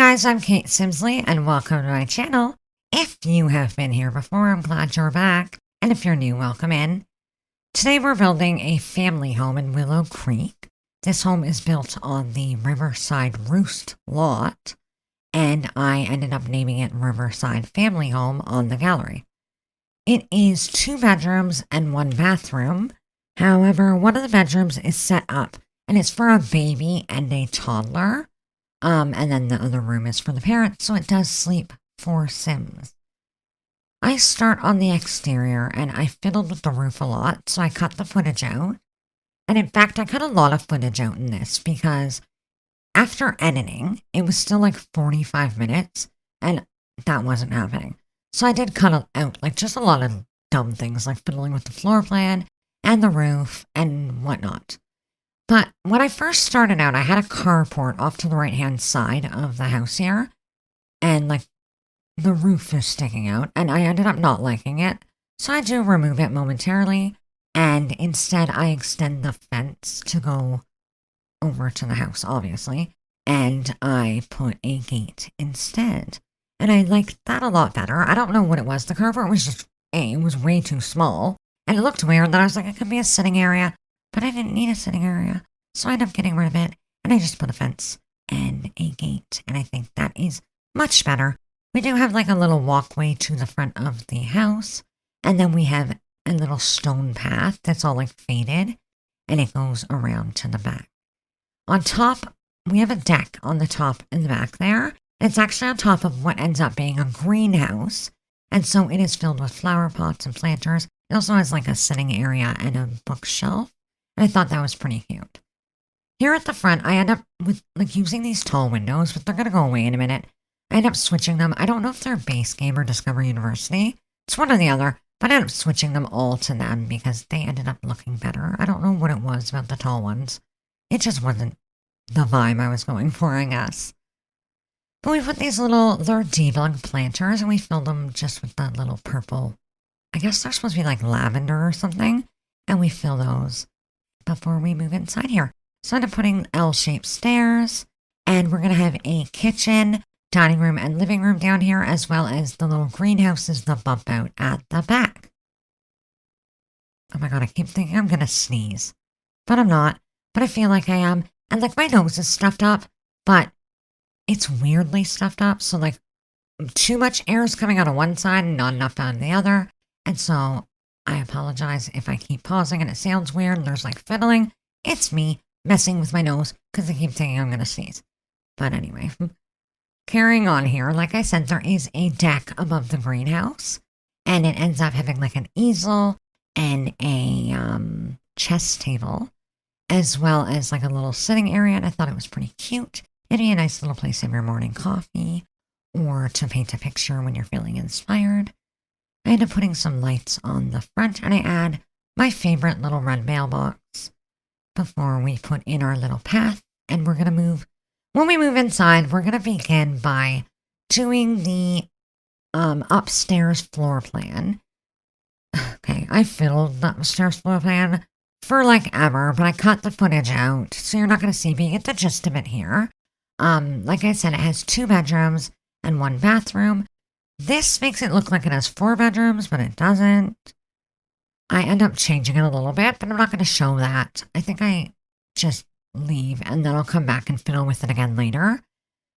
guys, I'm Kate Simsley and welcome to my channel. If you have been here before, I'm glad you're back. And if you're new, welcome in. Today we're building a family home in Willow Creek. This home is built on the Riverside Roost lot, and I ended up naming it Riverside Family Home on the gallery. It is 2 bedrooms and 1 bathroom. However, one of the bedrooms is set up and it's for a baby and a toddler. And then the other room is for the parents, so it does sleep 4 Sims. I start on the exterior and I fiddled with the roof a lot, so I cut the footage out. And in fact, I cut a lot of footage out in this because after editing, it was still like 45 minutes and that wasn't happening. So I did cut out like just a lot of dumb things like fiddling with the floor plan and the roof and whatnot. But when I first started out, I had a carport off to the right-hand side of the house here, and like the roof is sticking out, and I ended up not liking it, so I do remove it momentarily, and instead I extend the fence to go over to the house, obviously, and I put a gate instead. And I liked that a lot better. I don't know what it was. The carport was just, it was way too small, and it looked weird that I was like, it could be a sitting area. But I didn't need a sitting area, so I ended up getting rid of it, and I just put a fence and a gate, and I think that is much better. We do have like a little walkway to the front of the house, and then we have a little stone path that's all like faded, and it goes around to the back. On top, we have a deck on the top and the back there. It's actually on top of what ends up being a greenhouse, and so it is filled with flower pots and planters. It also has like a sitting area and a bookshelf. I thought that was pretty cute. Here at the front, I end up with like using these tall windows, but they're going to go away in a minute. I end up switching them. I don't know if they're base game or Discover University. It's one or the other, but I ended up switching them all to them because they ended up looking better. I don't know what it was about the tall ones. It just wasn't the vibe I was going for, I guess. But we put these little, they're debug planters, and we filled them just with that little purple. I guess they're supposed to be like lavender or something, and we fill those before we move inside here. So I'm putting L-shaped stairs, and we're going to have a kitchen, dining room, and living room down here, as well as the little greenhouses that bump out at the back. Oh my god, I keep thinking I'm going to sneeze, but I'm not, but I feel like I am, and like my nose is stuffed up, but it's weirdly stuffed up, so like too much air is coming out of one side and not enough out of the other, and so I apologize if I keep pausing and it sounds weird and there's like fiddling. It's me messing with my nose because I keep thinking I'm going to sneeze. But anyway, carrying on here, like I said, there is a deck above the greenhouse, and it ends up having like an easel and a chess table, as well as like a little sitting area, and I thought it was pretty cute. It'd be a nice little place to have your morning coffee or to paint a picture when you're feeling inspired. I end up putting some lights on the front, and I add my favorite little red mailbox before we put in our little path, and we're going to move. When we move inside, we're going to begin by doing the upstairs floor plan. Okay, I fiddled the upstairs floor plan for like ever, but I cut the footage out, so you're not going to see, but you get the gist of it here. Like I said, it has 2 bedrooms and 1 bathroom. This makes it look like it has 4 bedrooms, but it doesn't. I end up changing it a little bit, but I'm not going to show that. I think I just leave, and then I'll come back and fiddle with it again later.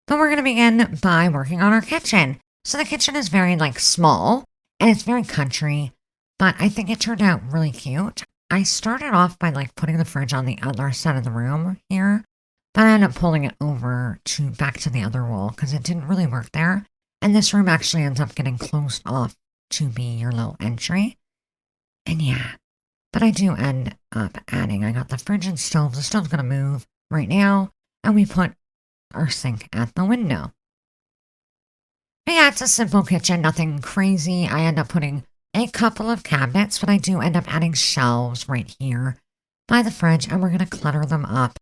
But we're going to begin by working on our kitchen. So the kitchen is very, like, small, and it's very country, but I think it turned out really cute. I started off by, like, putting the fridge on the other side of the room here, but I ended up pulling it over back to the other wall because it didn't really work there. And this room actually ends up getting closed off to be your little entry. And yeah, but I do end up adding, I got the fridge and stove. The stove's going to move right now. And we put our sink at the window. But yeah, it's a simple kitchen, nothing crazy. I end up putting a couple of cabinets, but I do end up adding shelves right here by the fridge. And we're going to clutter them up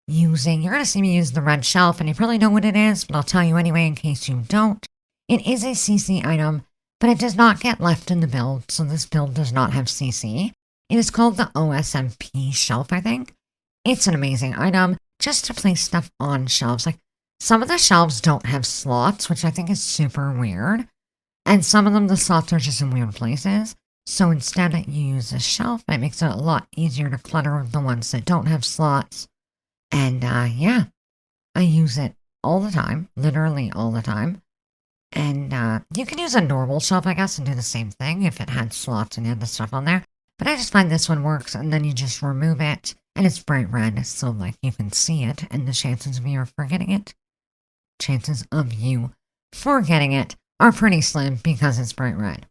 using, you're going to see me use the red shelf. And you probably know what it is, but I'll tell you anyway in case you don't. It is a CC item, but it does not get left in the build, so this build does not have CC. It is called the OSMP shelf, I think. It's an amazing item just to place stuff on shelves. Like Some of the shelves don't have slots, which I think is super weird. And some of them, the slots are just in weird places. So instead, you use a shelf. It makes it a lot easier to clutter the ones that don't have slots. And yeah, I use it all the time, literally all the time. And you can use a normal shelf, I guess, and do the same thing if it had slots and you had the stuff on there. But I just find this one works, and then you just remove it, and it's bright red, so like you can see it, and the chances of you forgetting it are pretty slim because it's bright red.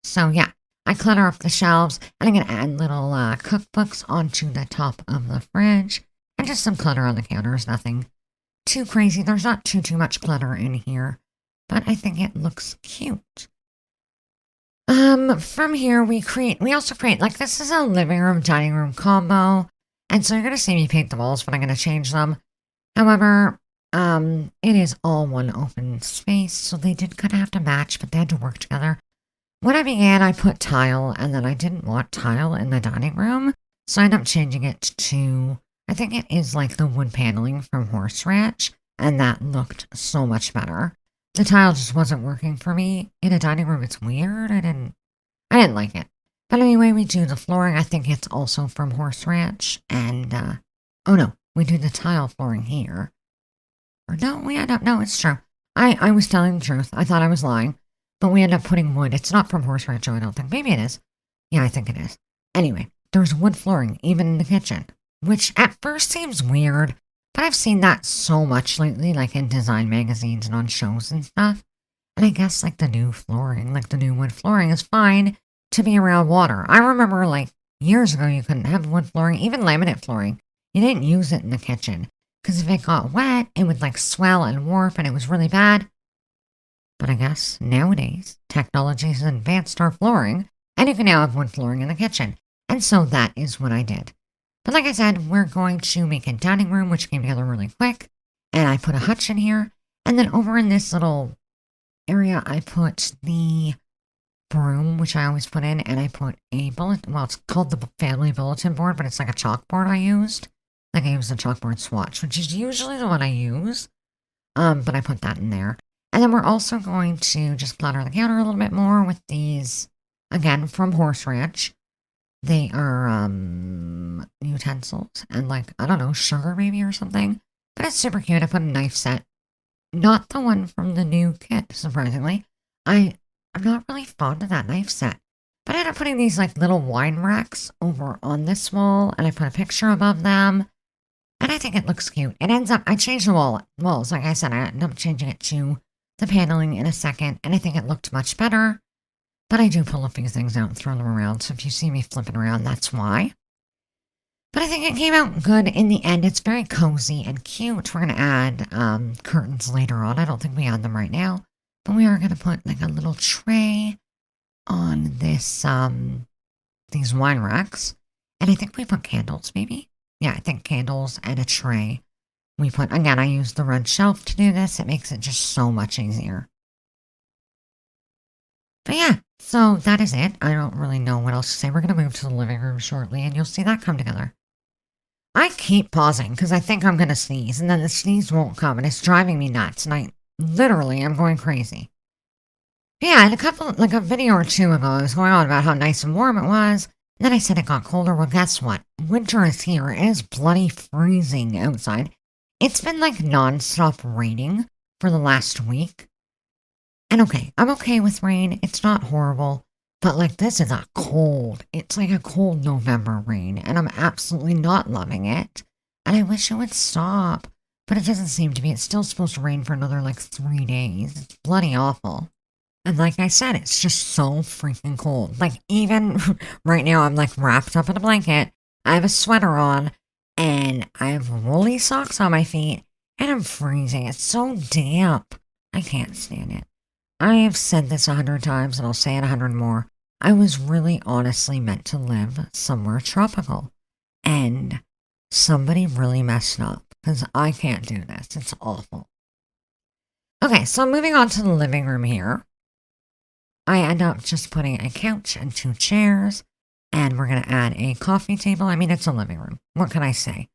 So yeah, I clutter up the shelves, and I'm going to add little cookbooks onto the top of the fridge, and just some clutter on the counters, nothing too crazy. There's not too much clutter in here, but I think it looks cute. From here, we also create, like, this is a living room, dining room combo, and so you're going to see me paint the walls, but I'm going to change them. However, it is all one open space, so they did kind of have to match, but they had to work together. When I began, I put tile, and then I didn't want tile in the dining room, so I ended up changing it to, I think it is like the wood paneling from Horse Ranch, and that looked so much better. The tile just wasn't working for me. In a dining room, it's weird. I didn't like it. But anyway, we do the flooring. I think it's also from Horse Ranch. And, oh no, we do the tile flooring here. Or no, no, it's true. I was telling the truth. I thought I was lying. But we end up putting wood. It's not from Horse Ranch, I don't think. Maybe it is. Yeah, I think it is. Anyway, there's wood flooring, even in the kitchen. Which at first seems weird. But I've seen that so much lately, like in design magazines and on shows and stuff. And I guess like the new flooring, like the new wood flooring is fine to be around water. I remember like years ago you couldn't have wood flooring, even laminate flooring. You didn't use it in the kitchen because if it got wet, it would like swell and warp and it was really bad. But I guess nowadays technology has advanced our flooring and you can now have wood flooring in the kitchen. And so that is what I did. But like I said, we're going to make a dining room, which came together really quick. And I put a hutch in here. And then over in this little area, I put the broom, which I always put in. And I put a bullet. Well, it's called the family bulletin board, but it's like a chalkboard I used. Like I used the chalkboard swatch, which is usually the one I use. But I put that in there. And then we're also going to just clutter the counter a little bit more with these, again, from Horse Ranch. They are utensils and like, I don't know, sugar maybe or something. But it's super cute. I put a knife set. Not the one from the new kit, surprisingly. I'm not really fond of that knife set. But I ended up putting these like little wine racks over on this wall and I put a picture above them. And I think it looks cute. It ends up, I changed the walls. Like I said, I ended up changing it to the paneling in a second. And I think it looked much better. But I do pull a few things out and throw them around, so if you see me flipping around, that's why. But I think it came out good in the end. It's very cozy and cute. We're going to add curtains later on. I don't think we add them right now. But we are going to put like a little tray on this, these wine racks. And I think we put candles, maybe? Yeah, I think candles and a tray. We put, again, I used the red shelf to do this. It makes it just so much easier. But yeah, so that is it. I don't really know what else to say. We're going to move to the living room shortly, and you'll see that come together. I keep pausing because I think I'm going to sneeze, and then the sneeze won't come, and it's driving me nuts, and I literally am going crazy. But yeah, and a video or two ago, I was going on about how nice and warm it was, and then I said it got colder. Well, guess what? Winter is here. It is bloody freezing outside. It's been like non-stop raining for the last week. And okay, I'm okay with rain. It's not horrible. But like this is a cold. It's like a cold November rain. And I'm absolutely not loving it. And I wish it would stop. But it doesn't seem to be. It's still supposed to rain for another like 3 days. It's bloody awful. And like I said, it's just so freaking cold. Like even right now, I'm like wrapped up in a blanket. I have a sweater on. And I have woolly socks on my feet. And I'm freezing. It's so damp. I can't stand it. I have said this 100 times and I'll say it 100 more. I was really honestly meant to live somewhere tropical. And somebody really messed up because I can't do this. It's awful. Okay, so moving on to the living room here. I end up just putting a couch and 2 chairs. And we're going to add a coffee table. I mean, it's a living room. What can I say?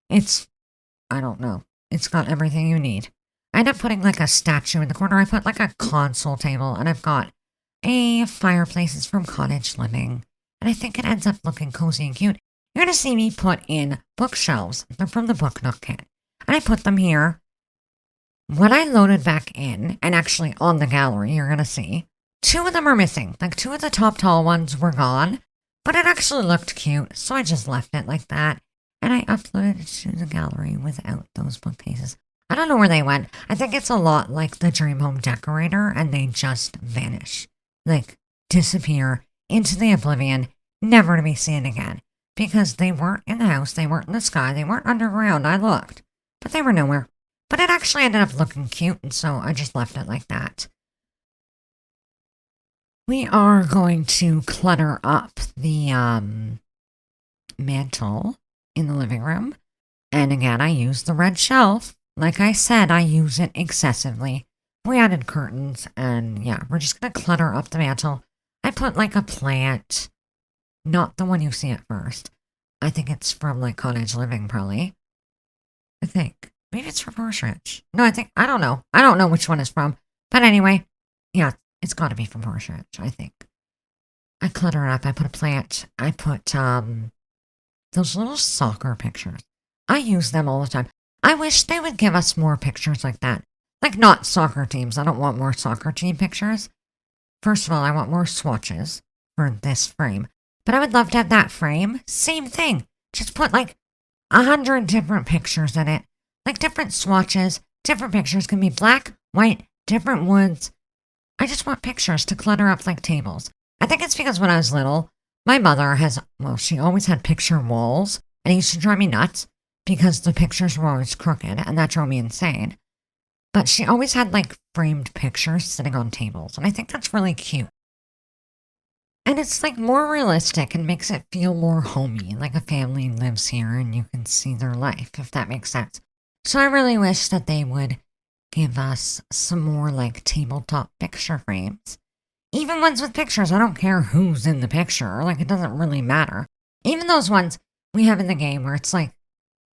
I don't know. It's got everything you need. I end up putting like a statue in the corner. I put like a console table, and I've got a fireplace. It's from cottage living, and I think it ends up looking cozy and cute. You're going to see me put in bookshelves. They're from the Book Nook kit. And I put them here. When I loaded back in, and actually on the gallery, you're going to see, two of them are missing. Like, two of the top tall ones were gone, but it actually looked cute, so I just left it like that. And I uploaded it to the gallery without those bookcases. I don't know where they went. I think it's a lot like the Dream Home Decorator, and they just vanish. Like, disappear into the oblivion, never to be seen again. Because they weren't in the house, they weren't in the sky, they weren't underground. I looked, but they were nowhere. But it actually ended up looking cute, and so I just left it like that. We are going to clutter up the mantle in the living room. And again, I use the red shelf. Like I said, I use it excessively. We added curtains, and yeah, we're just going to clutter up the mantle. I put like a plant, not the one you see at first. I think it's from like cottage living, probably. I think. Maybe it's from Horse Ranch. No, I don't know. I don't know which one it's from. But anyway, yeah, it's got to be from Horse Ranch, I think. I clutter it up. I put a plant. I put those little soccer pictures. I use them all the time. I wish they would give us more pictures like that. Like, not soccer teams. I don't want more soccer team pictures. First of all, I want more swatches for this frame. But I would love to have that frame. Same thing. Just put like 100 different pictures in it. Like different swatches. Different pictures can be black, white, different woods. I just want pictures to clutter up like tables. I think it's because when I was little, my mother she always had picture walls. And it used to drive me nuts because the pictures were always crooked. And that drove me insane. But she always had like framed pictures sitting on tables. And I think that's really cute. And it's like more realistic and makes it feel more homey, like a family lives here and you can see their life, if that makes sense. So I really wish that they would give us some more like tabletop picture frames. Even ones with pictures, I don't care who's in the picture, like it doesn't really matter. Even those ones we have in the game where it's like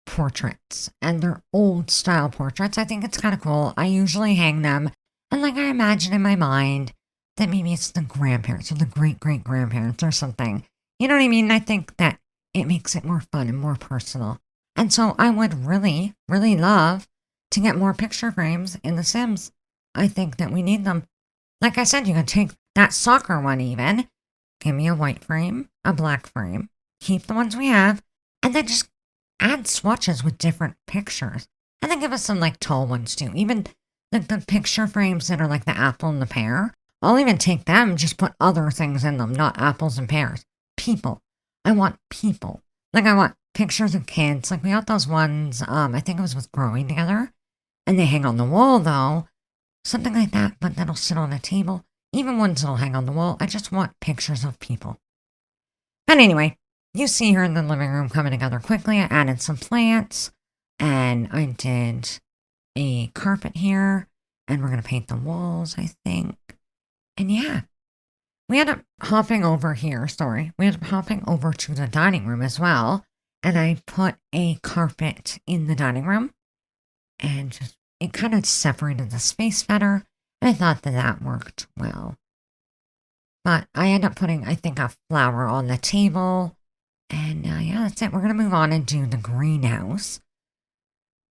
portraits and they're old style portraits, I think it's kind of cool. I usually hang them and like I imagine in my mind that maybe it's the grandparents or the great-great-grandparents or something. You know what I mean? I think that it makes it more fun and more personal. And so I would really, really love to get more picture frames in The Sims. I think that we need them. Like I said, you can take that soccer one even. Give me a white frame, a black frame. Keep the ones we have. And then just add swatches with different pictures. And then give us some like tall ones too. Even like the picture frames that are like the apple and the pear. I'll even take them, just put other things in them, not apples and pears. People. I want people. Like, I want pictures of kids. Like, we got those ones, I think it was with Growing Together. And they hang on the wall, though. Something like that, but that'll sit on a table. Even ones that'll hang on the wall. I just want pictures of people. But anyway, you see her in the living room coming together quickly. I added some plants. And I did a carpet here. And we're going to paint the walls, I think. And yeah, we ended up hopping over here. We ended up hopping over to the dining room as well. And I put a carpet in the dining room. And just, it kind of separated the space better. And I thought that that worked well. But I ended up putting, I think, a flower on the table. And yeah, that's it. We're going to move on and do the greenhouse.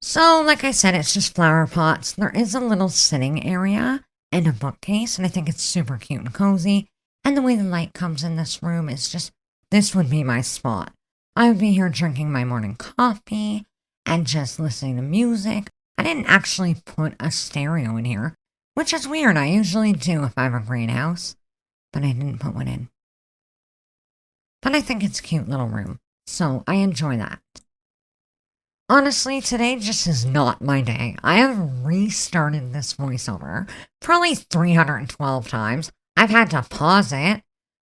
So, like I said, it's just flower pots. There is a little sitting area and a bookcase, and I think it's super cute and cozy. And the way the light comes in this room is just, this would be my spot. I would be here drinking my morning coffee and just listening to music. I didn't actually put a stereo in here, which is weird. I usually do if I have a greenhouse, but I didn't put one in. But I think it's a cute little room, so I enjoy that. Honestly, today just is not my day. I have restarted this voiceover probably 312 times. I've had to pause it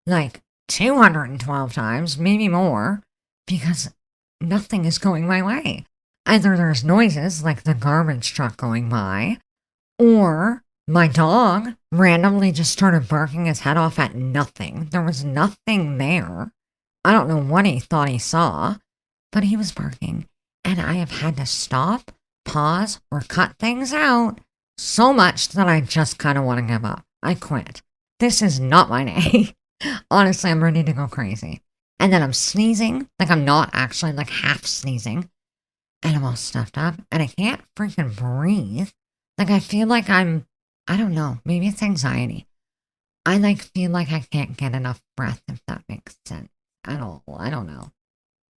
like 212 times, maybe more, because nothing is going my way. Either there's noises like the garbage truck going by, or my dog randomly just started barking his head off at nothing. There was nothing there. I don't know what he thought he saw, but he was barking. And I have had to stop, pause, or cut things out so much that I just kind of want to give up. I quit. This is not my day. Honestly, I'm ready to go crazy. And then I'm sneezing, like I'm not actually like half sneezing. And I'm all stuffed up and I can't freaking breathe. Like I feel like I don't know, maybe it's anxiety. I like feel like I can't get enough breath, if that makes sense. I don't know.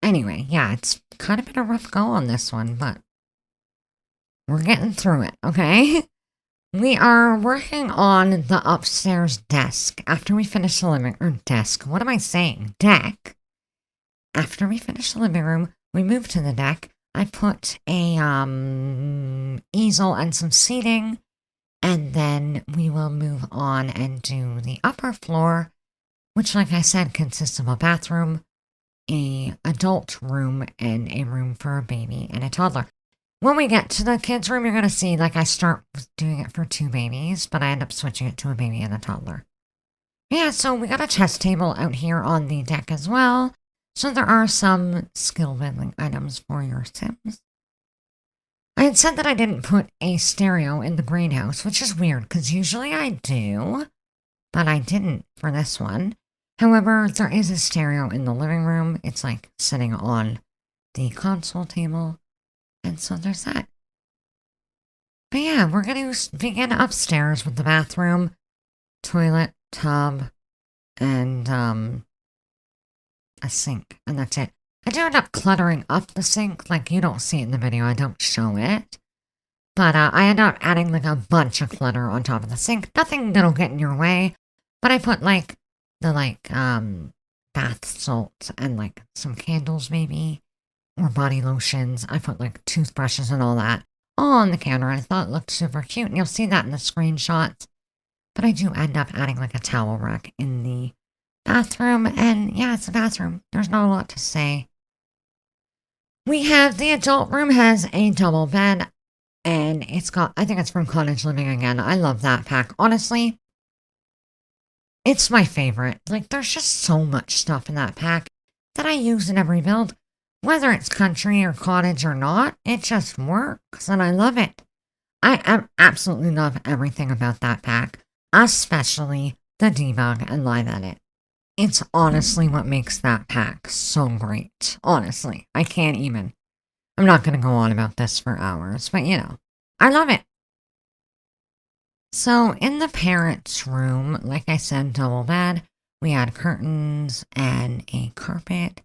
Anyway, yeah, it's kind of been a rough go on this one, but we're getting through it, okay? We are working on the upstairs desk after we finish the living room desk. What am I saying? Deck. After we finish the living room, we move to the deck. I put a easel and some seating, and then we will move on and do the upper floor, which, like I said, consists of a bathroom, a adult room, and a room for a baby and a toddler. When we get to the kids' room, you're going to see, like, I start doing it for 2 babies, but I end up switching it to a baby and a toddler. Yeah, so we got a chess table out here on the deck as well. So there are some skill building items for your Sims. I had said that I didn't put a stereo in the greenhouse, which is weird, because usually I do, but I didn't for this one. However, there is a stereo in the living room. It's, like, sitting on the console table. And so there's that. But yeah, we're going to begin upstairs with the bathroom, toilet, tub, and a sink. And that's it. I do end up cluttering up the sink. Like, you don't see it in the video. I don't show it. But I end up adding, like, a bunch of clutter on top of the sink. Nothing that'll get in your way. But I put, like, the, like, bath salts and, like, some candles, maybe. Or body lotions. I put like toothbrushes and all that all on the counter. I thought it looked super cute, and you'll see that in the screenshots. But I do end up adding like a towel rack in the bathroom, and yeah, it's a bathroom. There's not a lot to say. We have the adult room has a double bed, and it's got, I think it's from Cottage Living again. I love that pack. Honestly, it's my favorite. Like, there's just so much stuff in that pack that I use in every build. Whether it's country or cottage or not, it just works, and I love it. I absolutely love everything about that pack, especially the debug and live edit. It's honestly what makes that pack so great. Honestly, I can't even. I'm not going to go on about this for hours, but you know, I love it. So in the parents' room, like I said, double bed, we had curtains and a carpet.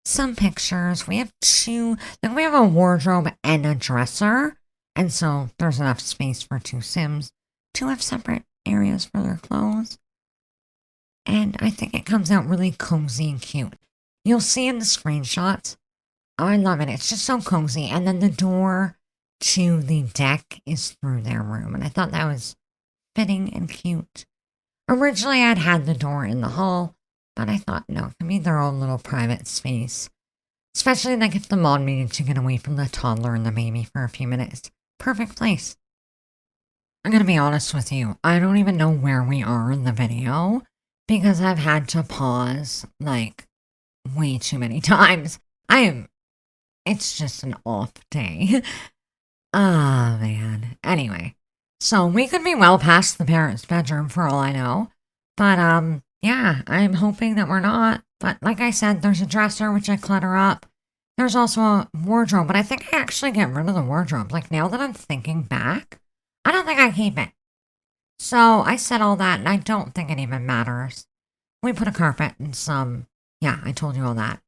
Some pictures. We have we have a wardrobe and a dresser. And so there's enough space for 2 Sims to have separate areas for their clothes. And I think it comes out really cozy and cute. You'll see in the screenshots. Oh, I love it. It's just so cozy. And then the door to the deck is through their room. And I thought that was fitting and cute. Originally, I'd had the door in the hall. But I thought, no, it can be their own little private space. Especially like if the mom needed to get away from the toddler and the baby for a few minutes. Perfect place. I'm going to be honest with you. I don't even know where we are in the video. Because I've had to pause, like, way too many times. It's just an off day. Ah, man. Anyway. So we could be well past the parents' bedroom for all I know. But, yeah, I'm hoping that we're not. But like I said, there's a dresser, which I clutter up. There's also a wardrobe, but I think I actually get rid of the wardrobe. Like, now that I'm thinking back, I don't think I keep it. So I said all that, and I don't think it even matters. We put a carpet and some, yeah, I told you all that.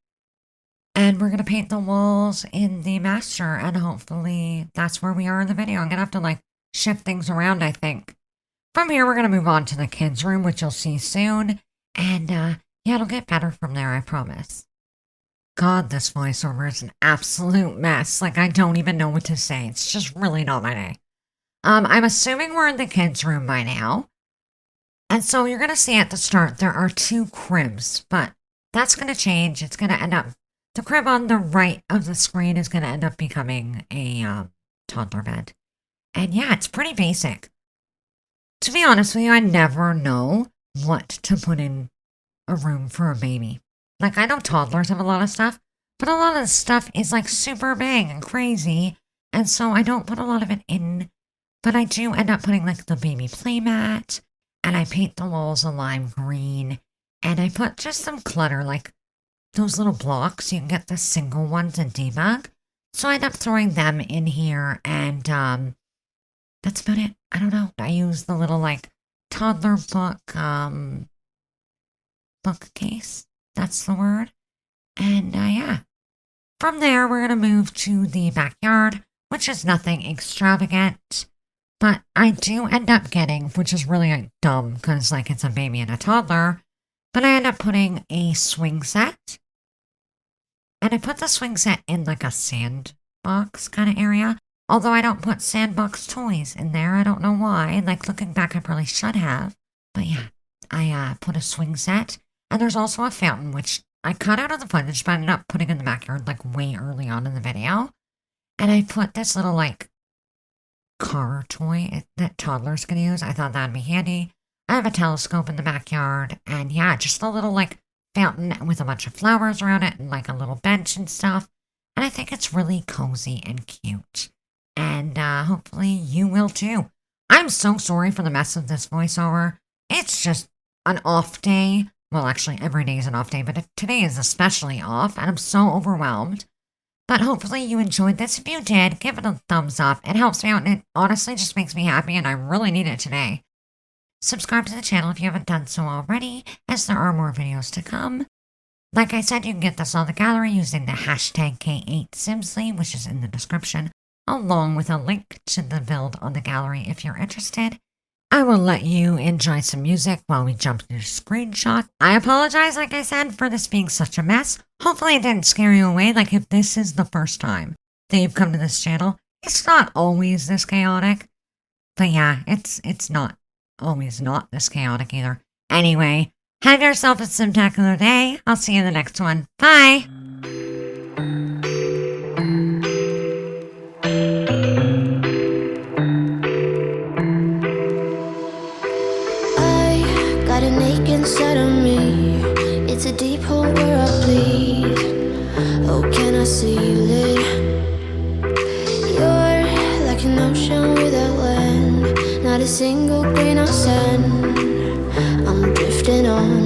And we're going to paint the walls in the master, and hopefully that's where we are in the video. I'm going to have to, like, shift things around, I think. From here, we're going to move on to the kids' room, which you'll see soon. And, yeah, it'll get better from there, I promise. God, this voiceover is an absolute mess. Like, I don't even know what to say. It's just really not my day. I'm assuming we're in the kids' room by now. And so you're going to see at the start, there are 2 cribs. But that's going to change. It's going to end up, the crib on the right of the screen is going to end up becoming a toddler bed. And yeah, it's pretty basic. To be honest with you, I never know what to put in a room for a baby. Like, I know toddlers have a lot of stuff, but a lot of the stuff is like super big and crazy. And so I don't put a lot of it in But I do end up putting like the baby play mat, and I paint the walls a lime green, and I put just some clutter, like those little blocks. You can get the single ones in debug. So I end up throwing them in here, and that's about it. I don't know. I use the little like toddler bookcase. That's the word. And yeah. From there, we're going to move to the backyard, which is nothing extravagant. But I do end up getting, which is really like, dumb because like it's a baby and a toddler, but I end up putting a swing set. And I put the swing set in like a sandbox kind of area. Although I don't put sandbox toys in there. I don't know why. Like looking back, I probably should have. But yeah, I put a swing set. And there's also a fountain, which I cut out of the footage, but I ended up putting in the backyard like way early on in the video. And I put this little like car toy that toddlers can use. I thought that'd be handy. I have a telescope in the backyard. And yeah, just a little like fountain with a bunch of flowers around it and like a little bench and stuff. And I think it's really cozy and cute. And hopefully you will too. I'm so sorry for the mess of this voiceover. It's just an off day. Well, actually, every day is an off day, but today is especially off, and I'm so overwhelmed. But hopefully you enjoyed this. If you did, give it a thumbs up. It helps me out, and it honestly just makes me happy, and I really need it today. Subscribe to the channel if you haven't done so already, as there are more videos to come. Like I said, you can get this on the gallery using the hashtag K8Simsley, which is in the description, along with a link to the build on the gallery if you're interested. I will let you enjoy some music while we jump to the screenshot. I apologize, like I said, for this being such a mess. Hopefully it didn't scare you away, like if this is the first time that you've come to this channel. It's not always this chaotic. But yeah, it's not always not this chaotic either. Anyway, have yourself a spectacular day. I'll see you in the next one. Bye! Got an ache inside of me. It's a deep hole where I bleed. Oh, can I seal it? You're like an ocean without land. Not a single grain of sand. I'm drifting on.